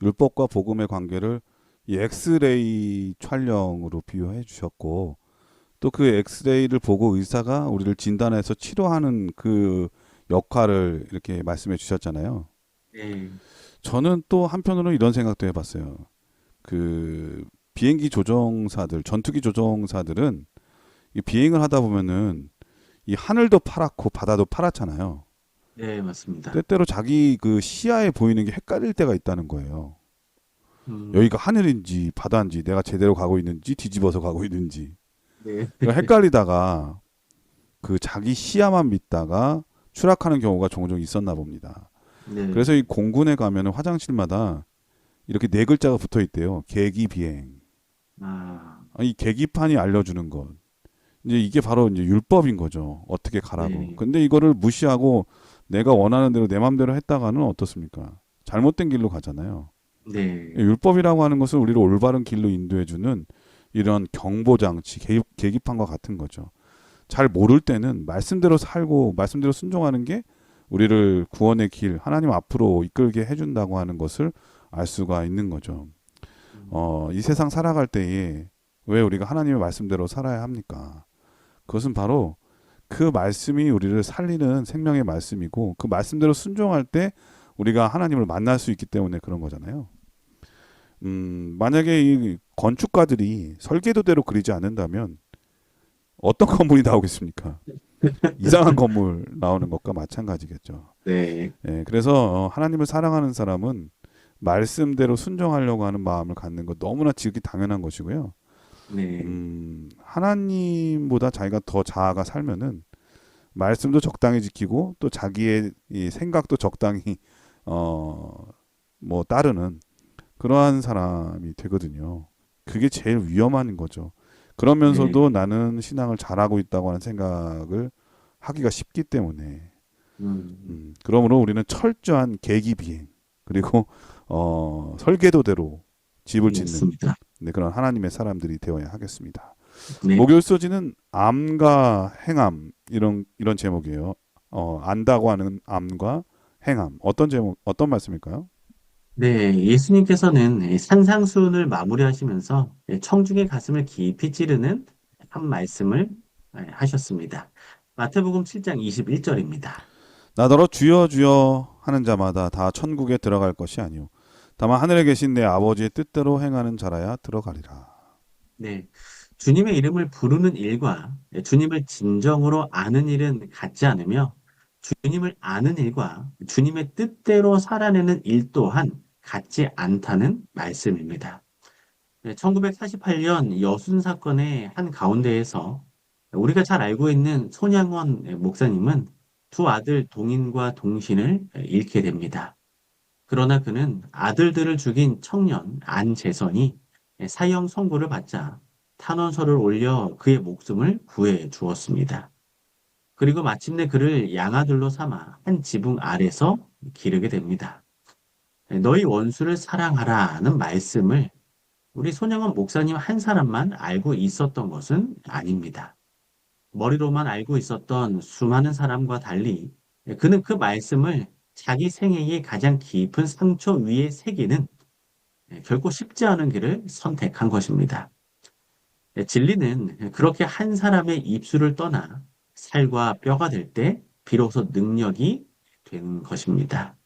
율법과 복음의 관계를 이 엑스레이 촬영으로 비유해 주셨고 또 그 엑스레이를 보고 의사가 우리를 진단해서 치료하는 그 역할을 이렇게 말씀해 주셨잖아요. 네, 저는 또 한편으로 이런 생각도 해봤어요. 그 비행기 조종사들, 전투기 조종사들은 이 비행을 하다 보면은 이 하늘도 파랗고 바다도 파랗잖아요. 네, 맞습니다. 때때로 자기 그 시야에 보이는 게 헷갈릴 때가 있다는 거예요. 음, 여기가 하늘인지 바다인지 내가 제대로 가고 있는지 뒤집어서 가고 있는지 네, 그러니까 헷갈리다가 그 자기 시야만 믿다가 추락하는 경우가 종종 있었나 봅니다. 네, 그래서 이 공군에 가면은 화장실마다 이렇게 네 글자가 붙어 있대요. 계기비행. 아, 이 계기판이 알려주는 것. 이제 이게 바로 이제 율법인 거죠. 어떻게 가라고. 네. 근데 이거를 무시하고 내가 원하는 대로 내 맘대로 했다가는 어떻습니까? 잘못된 길로 가잖아요. 네, 율법이라고 하는 것은 우리를 올바른 길로 인도해주는 이런 경보장치, 계기판과 같은 거죠. 잘 모를 때는 말씀대로 살고 말씀대로 순종하는 게 우리를 구원의 길, 하나님 앞으로 이끌게 해준다고 하는 것을 알 수가 있는 거죠. 이 세상 살아갈 때에 왜 우리가 하나님의 말씀대로 살아야 합니까? 그것은 바로 그 말씀이 우리를 살리는 생명의 말씀이고 그 말씀대로 순종할 때 우리가 하나님을 만날 수 있기 때문에 그런 거잖아요. 만약에 이 건축가들이 설계도대로 그리지 않는다면 어떤 건물이 나오겠습니까? 이상한 건물 나오는 것과 마찬가지겠죠. 네, 예, 그래서 하나님을 사랑하는 사람은 말씀대로 순종하려고 하는 마음을 갖는 것 너무나 지극히 당연한 것이고요. 네, 하나님보다 자기가 더 자아가 살면은 말씀도 적당히 지키고 또 자기의 이 생각도 적당히 뭐 따르는 그러한 사람이 되거든요. 그게 제일 위험한 거죠. 그러면서도 나는 신앙을 잘하고 있다고 하는 생각을 하기가 쉽기 때문에 그러므로 우리는 철저한 계기비행 그리고 설계도대로 집을 짓는 맞습니다. 네, 그런 하나님의 사람들이 되어야 하겠습니다. 네, 목요일 소지는 암과 행함 이런 제목이에요. 안다고 하는 암과 행함 어떤 제목 어떤 말씀일까요? 네, 예수님께서는 산상수훈을 마무리하시면서 청중의 가슴을 깊이 찌르는 한 말씀을 하셨습니다. 마태복음 7장 21절입니다. 나더러 주여 주여 하는 자마다 다 천국에 들어갈 것이 아니요 다만 하늘에 계신 내 아버지의 뜻대로 행하는 자라야 들어가리라. 네, 주님의 이름을 부르는 일과 주님을 진정으로 아는 일은 같지 않으며 주님을 아는 일과 주님의 뜻대로 살아내는 일 또한 같지 않다는 말씀입니다. 1948년 여순 사건의 한 가운데에서 우리가 잘 알고 있는 손양원 목사님은 두 아들 동인과 동신을 잃게 됩니다. 그러나 그는 아들들을 죽인 청년 안재선이 사형 선고를 받자 탄원서를 올려 그의 목숨을 구해 주었습니다. 그리고 마침내 그를 양아들로 삼아 한 지붕 아래서 기르게 됩니다. 너희 원수를 사랑하라는 말씀을 우리 손영원 목사님 한 사람만 알고 있었던 것은 아닙니다. 머리로만 알고 있었던 수많은 사람과 달리 그는 그 말씀을 자기 생애의 가장 깊은 상처 위에 새기는 결코 쉽지 않은 길을 선택한 것입니다. 진리는 그렇게 한 사람의 입술을 떠나 살과 뼈가 될 때 비로소 능력이 되는 것입니다.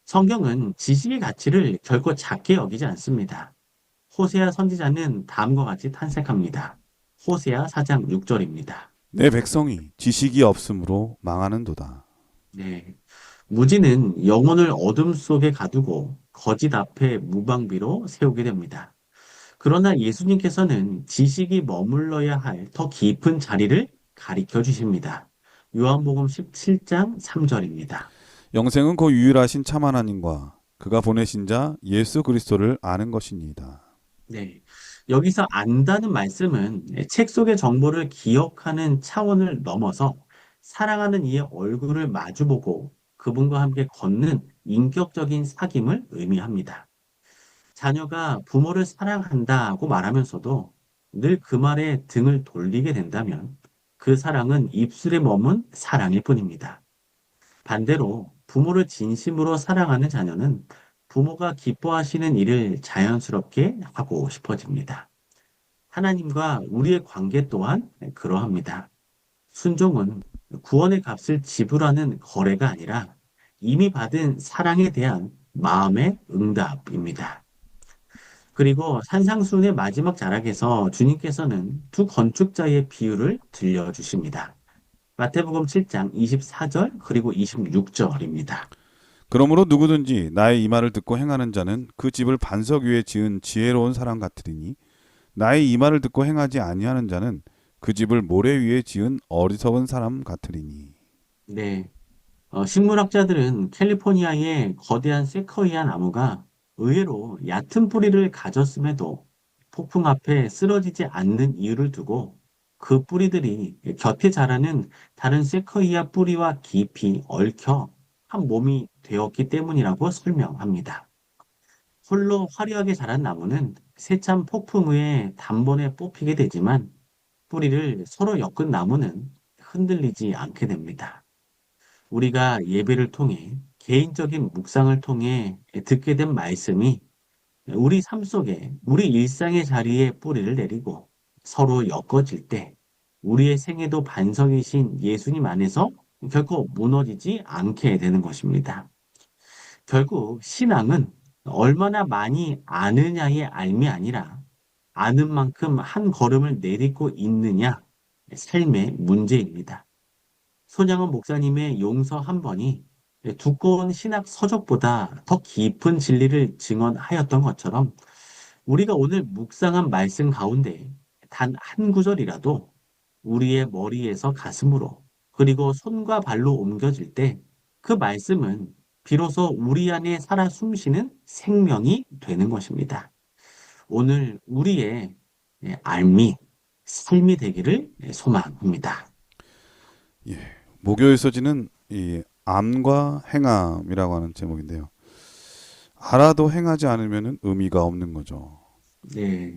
성경은 지식의 가치를 결코 작게 여기지 않습니다. 호세아 선지자는 다음과 같이 탄색합니다. 호세아 4장 6절입니다. 내 백성이 지식이 없으므로 망하는도다. 네. 무지는 영혼을 어둠 속에 가두고 거짓 앞에 무방비로 세우게 됩니다. 그러나 예수님께서는 지식이 머물러야 할 더 깊은 자리를 가리켜 주십니다. 요한복음 17장 3절입니다. 영생은 그 유일하신 참 하나님과 그가 보내신 자 예수 그리스도를 아는 것이니이다. 네. 여기서 안다는 말씀은 책 속의 정보를 기억하는 차원을 넘어서 사랑하는 이의 얼굴을 마주보고 그분과 함께 걷는 인격적인 사귐을 의미합니다. 자녀가 부모를 사랑한다고 말하면서도 늘 그 말에 등을 돌리게 된다면 그 사랑은 입술에 머문 사랑일 뿐입니다. 반대로 부모를 진심으로 사랑하는 자녀는 부모가 기뻐하시는 일을 자연스럽게 하고 싶어집니다. 하나님과 우리의 관계 또한 그러합니다. 순종은 구원의 값을 지불하는 거래가 아니라 이미 받은 사랑에 대한 마음의 응답입니다. 그리고 산상수훈의 마지막 자락에서 주님께서는 두 건축자의 비유를 들려주십니다. 마태복음 7장 24절 그리고 26절입니다. 그러므로 누구든지 나의 이 말을 듣고 행하는 자는 그 집을 반석 위에 지은 지혜로운 사람 같으리니 나의 이 말을 듣고 행하지 아니하는 자는 그 집을 모래 위에 지은 어리석은 사람 같으리니. 네. 식물학자들은 캘리포니아의 거대한 세커이아 나무가 의외로 얕은 뿌리를 가졌음에도 폭풍 앞에 쓰러지지 않는 이유를 두고 그 뿌리들이 곁에 자라는 다른 세커이아 뿌리와 깊이 얽혀 한 몸이 되었기 때문이라고 설명합니다. 홀로 화려하게 자란 나무는 세찬 폭풍 후에 단번에 뽑히게 되지만 뿌리를 서로 엮은 나무는 흔들리지 않게 됩니다. 우리가 예배를 통해 개인적인 묵상을 통해 듣게 된 말씀이 우리 삶 속에 우리 일상의 자리에 뿌리를 내리고 서로 엮어질 때 우리의 생애도 반석이신 예수님 안에서 결코 무너지지 않게 되는 것입니다. 결국 신앙은 얼마나 많이 아느냐의 알미 아니라 아는 만큼 한 걸음을 내딛고 있느냐 삶의 문제입니다. 손양원 목사님의 용서 한 번이 두꺼운 신학 서적보다 더 깊은 진리를 증언하였던 것처럼 우리가 오늘 묵상한 말씀 가운데 단 한 구절이라도 우리의 머리에서 가슴으로 그리고 손과 발로 옮겨질 때 그 말씀은 비로소 우리 안에 살아 숨쉬는 생명이 되는 것입니다. 오늘 우리의 알미, 삶이 되기를 소망합니다. 예, 목요에서 지는 이 암과 행함이라고 하는 제목인데요. 알아도 행하지 않으면 의미가 없는 거죠. 네,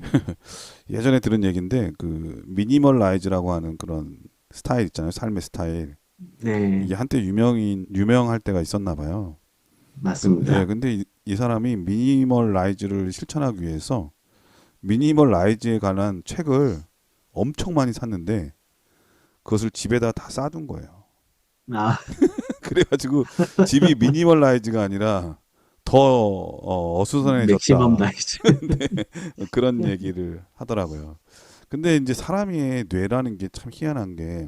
예전에 들은 얘기인데 그 미니멀라이즈라고 하는 그런 스타일 있잖아요. 삶의 스타일. 네, 이게 한때 유명할 때가 있었나 봐요. 맞습니다. 근데 이 사람이 미니멀라이즈를 실천하기 위해서 미니멀라이즈에 관한 책을 엄청 많이 샀는데 그것을 집에다 다 쌓아둔 거예요. 아, 그래가지고 집이 미니멀라이즈가 아니라 더 맥시멈 어수선해졌다. 라이즈. 그런 얘기를 하더라고요. 근데 이제 사람의 뇌라는 게 참 희한한 게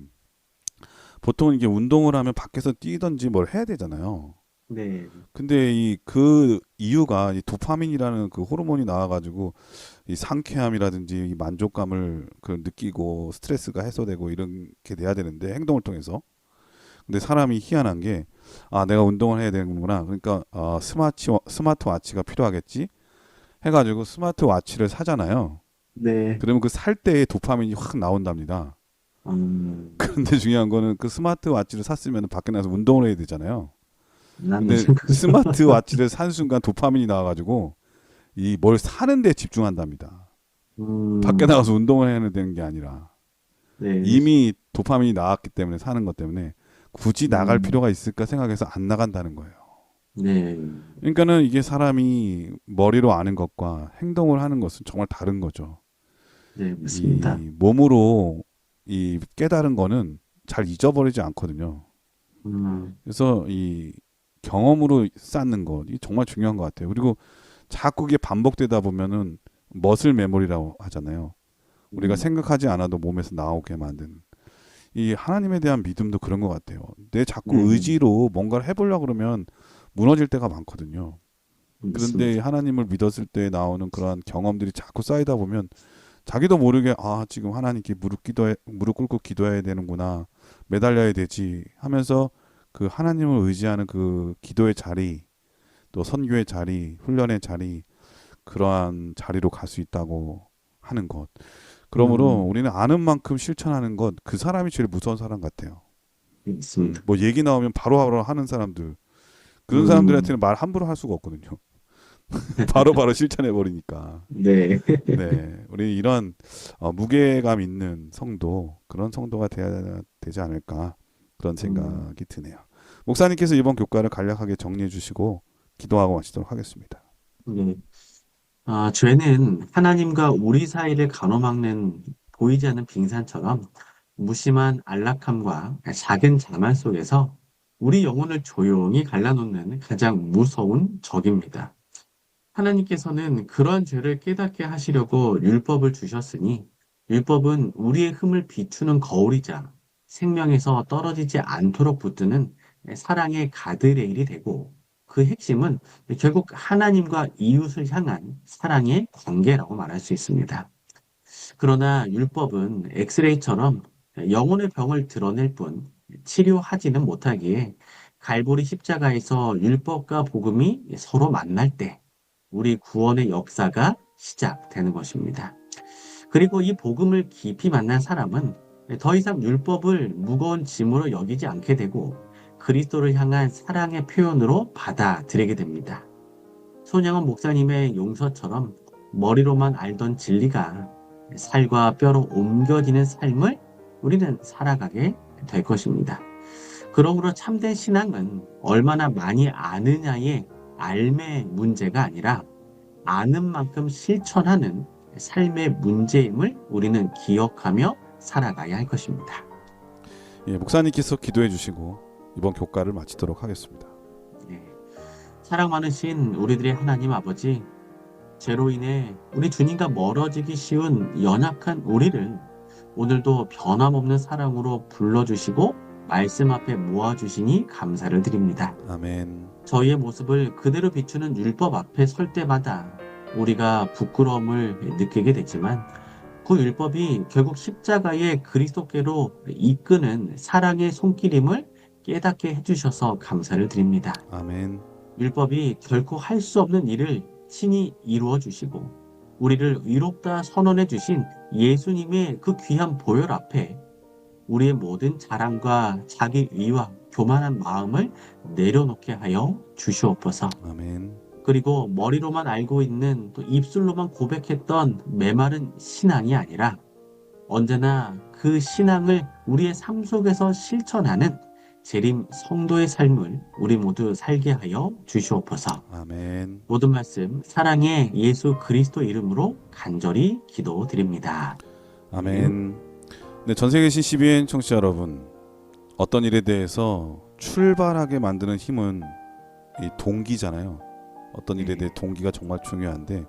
보통 이게 운동을 하면 밖에서 뛰든지 뭘 해야 되잖아요. 네, 근데 그 이유가 이 도파민이라는 그 호르몬이 나와가지고 이 상쾌함이라든지 이 만족감을 느끼고 스트레스가 해소되고 이렇게 돼야 되는데 행동을 통해서. 근데 사람이 희한한 게 내가 운동을 해야 되는구나. 그러니까 스마트워치가 필요하겠지 해가지고 스마트워치를 사잖아요. 네, 그러면 그 살 때의 도파민이 확 나온답니다. 그런데 중요한 거는 그 스마트워치를 샀으면 밖에 나가서 운동을 해야 되잖아요. 난 근데 요즘 그 스마트워치를 산 순간 도파민이 나와가지고 이 뭘 사는 데 집중한답니다. 밖에 나가서 운동을 해야 되는 게 아니라 네. 이미 도파민이 나왔기 때문에 사는 것 때문에 굳이 나갈 음. 필요가 있을까 생각해서 안 나간다는 거예요. 네. 그러니까는 이게 사람이 머리로 아는 것과 행동을 하는 것은 정말 다른 거죠. 네, 맞습니다. 이 몸으로 이 깨달은 거는 잘 잊어버리지 않거든요. 그래서 이 경험으로 쌓는 것, 이 정말 중요한 것 같아요. 그리고 자꾸 이게 반복되다 보면은 머슬 메모리라고 하잖아요. 우리가 생각하지 않아도 몸에서 나오게 만드는. 이 하나님에 대한 믿음도 그런 것 같아요. 내 자꾸 의지로 뭔가를 해보려고 그러면 무너질 때가 많거든요. 그런데 맞습니다. 하나님을 믿었을 때 나오는 그러한 경험들이 자꾸 쌓이다 보면 자기도 모르게 지금 하나님께 무릎 꿇고 기도해야 되는구나, 매달려야 되지 하면서 그 하나님을 의지하는 그 기도의 자리, 또 선교의 자리, 훈련의 자리, 그러한 자리로 갈 수 있다고 하는 것. 그러므로 우리는 아는 만큼 실천하는 것, 그 사람이 제일 무서운 사람 같아요. 맞습니다. 뭐 얘기 나오면 바로바로 하는 사람들, 그런 사람들한테는 말 함부로 할 수가 없거든요. 바로바로 실천해 버리니까. 네. 네, 우리 이런 무게감 있는 성도, 그런 성도가 돼야 되지 않을까, 그런 생각이 드네요. 목사님께서 이번 교과를 간략하게 정리해 주시고 기도하고 마치도록 하겠습니다. 네. 죄는 하나님과 우리 사이를 가로막는 보이지 않는 빙산처럼 무심한 안락함과 작은 자만 속에서 우리 영혼을 조용히 갈라놓는 가장 무서운 적입니다. 하나님께서는 그러한 죄를 깨닫게 하시려고 율법을 주셨으니 율법은 우리의 흠을 비추는 거울이자 생명에서 떨어지지 않도록 붙드는 사랑의 가드레일이 되고 그 핵심은 결국 하나님과 이웃을 향한 사랑의 관계라고 말할 수 있습니다. 그러나 율법은 엑스레이처럼 영혼의 병을 드러낼 뿐 치료하지는 못하기에 갈보리 십자가에서 율법과 복음이 서로 만날 때 우리 구원의 역사가 시작되는 것입니다. 그리고 이 복음을 깊이 만난 사람은 더 이상 율법을 무거운 짐으로 여기지 않게 되고 그리스도를 향한 사랑의 표현으로 받아들이게 됩니다. 손양원 목사님의 용서처럼 머리로만 알던 진리가 살과 뼈로 옮겨지는 삶을 우리는 살아가게 될 것입니다. 그러므로 참된 신앙은 얼마나 많이 아느냐의 알의 문제가 아니라 아는 만큼 실천하는 삶의 문제임을 우리는 기억하며 살아가야 할 것입니다. 예, 목사님께서 기도해 주시고 이번 교과를 마치도록 하겠습니다. 네. 사랑 많으신 우리들의 하나님 아버지, 죄로 인해 우리 주님과 멀어지기 쉬운 연약한 우리를 오늘도 변함없는 사랑으로 불러주시고 말씀 앞에 모아주시니 감사를 드립니다. 아멘. 저희의 모습을 그대로 비추는 율법 앞에 설 때마다 우리가 부끄러움을 느끼게 되지만 그 율법이 결국 십자가의 그리스도께로 이끄는 사랑의 손길임을 깨닫게 해주셔서 감사를 드립니다. 아멘. 율법이 결코 할 수 없는 일을 친히 이루어 주시고 우리를 의롭다 선언해 주신 예수님의 그 귀한 보혈 앞에 우리의 모든 자랑과 자기 의와 교만한 마음을 내려놓게 하여 주시옵소서. 아멘. 그리고 머리로만 알고 있는 또 입술로만 고백했던 메마른 신앙이 아니라 언제나 그 신앙을 우리의 삶 속에서 실천하는 재림 성도의 삶을 우리 모두 살게 하여 주시옵소서. 아멘. 모든 말씀 사랑의 예수 그리스도 이름으로 간절히 기도드립니다. 아멘. 네, 전 세계 CBN 청취자 여러분, 어떤 일에 대해서 출발하게 만드는 힘은 이 동기잖아요. 어떤 일에 대해 동기가 정말 중요한데,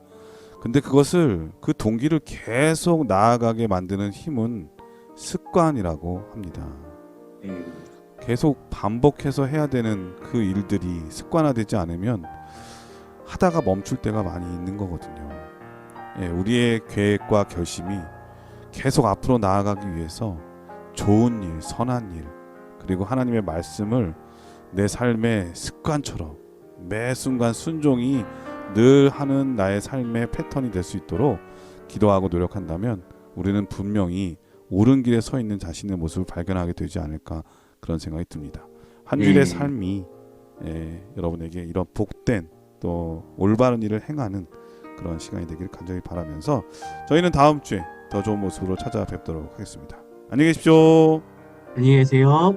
근데 그 동기를 계속 나아가게 만드는 힘은 습관이라고 합니다. 계속 반복해서 해야 되는 그 일들이 습관화되지 않으면 하다가 멈출 때가 많이 있는 거거든요. 예, 우리의 계획과 결심이 계속 앞으로 나아가기 위해서 좋은 일, 선한 일, 그리고 하나님의 말씀을 내 삶의 습관처럼 매 순간 순종이 늘 하는 나의 삶의 패턴이 될 수 있도록 기도하고 노력한다면 우리는 분명히 옳은 길에 서 있는 자신의 모습을 발견하게 되지 않을까 그런 생각이 듭니다. 한 주일의 삶이 여러분에게 이런 복된 또 올바른 일을 행하는 그런 시간이 되기를 간절히 바라면서 저희는 다음 주에 더 좋은 모습으로 찾아뵙도록 하겠습니다. 안녕히 계십시오. 안녕히 계세요.